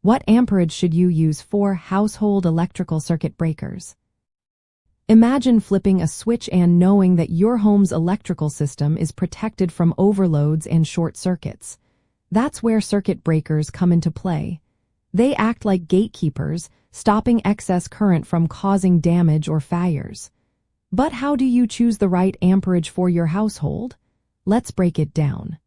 What amperage should you use for household electrical circuit breakers? Imagine flipping a switch and knowing that your home's electrical system is protected from overloads and short circuits. That's where circuit breakers come into play. They act like gatekeepers, stopping excess current from causing damage or fires. But how do you choose the right amperage for your household? Let's break it down.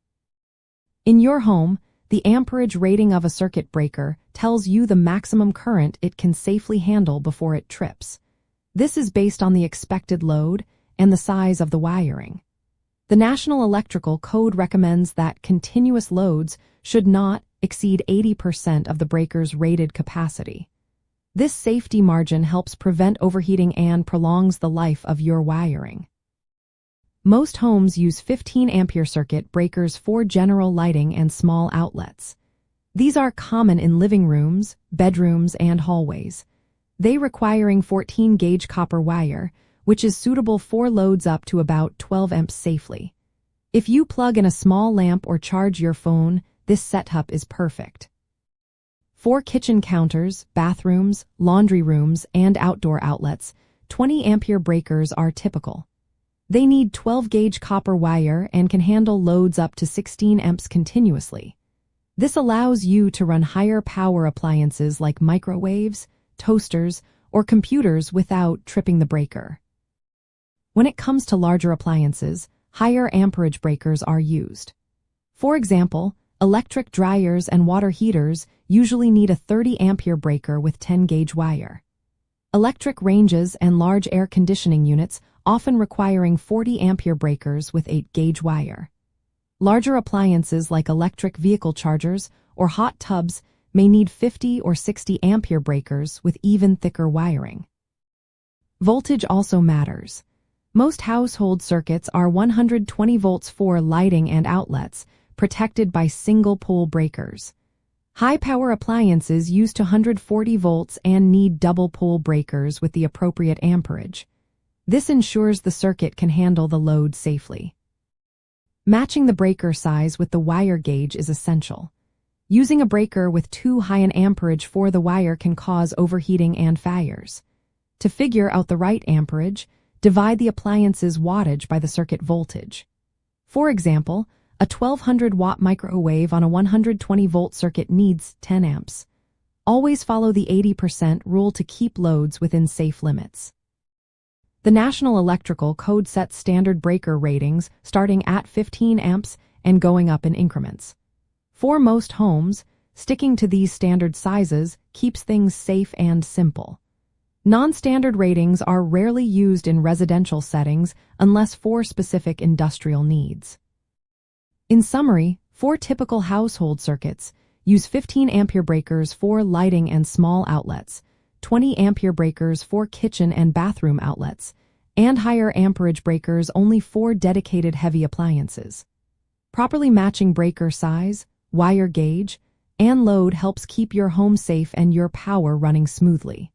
In your home, the amperage rating of a circuit breaker tells you the maximum current it can safely handle before it trips. This is based on the expected load and the size of the wiring. The National Electrical Code recommends that continuous loads should not exceed 80% of the breaker's rated capacity. This safety margin helps prevent overheating and prolongs the life of your wiring. Most homes use 15-ampere circuit breakers for general lighting and small outlets. These are common in living rooms, bedrooms, and hallways. They requiring 14-gauge copper wire, which is suitable for loads up to about 12 amps safely. If you plug in a small lamp or charge your phone, this setup is perfect. For kitchen counters, bathrooms, laundry rooms, and outdoor outlets, 20-ampere breakers are typical. They need 12-gauge copper wire and can handle loads up to 16 amps continuously. This allows you to run higher power appliances like microwaves, toasters, or computers without tripping the breaker. When it comes to larger appliances, higher amperage breakers are used. For example, electric dryers and water heaters usually need a 30-ampere breaker with 10-gauge wire. Electric ranges and large air conditioning units often requiring 40-ampere breakers with 8-gauge wire. Larger appliances like electric vehicle chargers or hot tubs may need 50 or 60-ampere breakers with even thicker wiring. Voltage also matters. Most household circuits are 120 volts for lighting and outlets, protected by single-pole breakers. High-power appliances use 240 volts and need double-pole breakers with the appropriate amperage. This ensures the circuit can handle the load safely. Matching the breaker size with the wire gauge is essential. Using a breaker with too high an amperage for the wire can cause overheating and fires. To figure out the right amperage, divide the appliance's wattage by the circuit voltage. For example, a 1200-watt microwave on a 120-volt circuit needs 10 amps. Always follow the 80% rule to keep loads within safe limits. The National Electrical Code sets standard breaker ratings starting at 15 amps and going up in increments. For most homes, sticking to these standard sizes keeps things safe and simple. Non-standard ratings are rarely used in residential settings unless for specific industrial needs. In summary, for typical household circuits, use 15-ampere breakers for lighting and small outlets, 20-ampere breakers for kitchen and bathroom outlets, and higher amperage breakers only for dedicated heavy appliances. Properly matching breaker size, wire gauge, and load helps keep your home safe and your power running smoothly.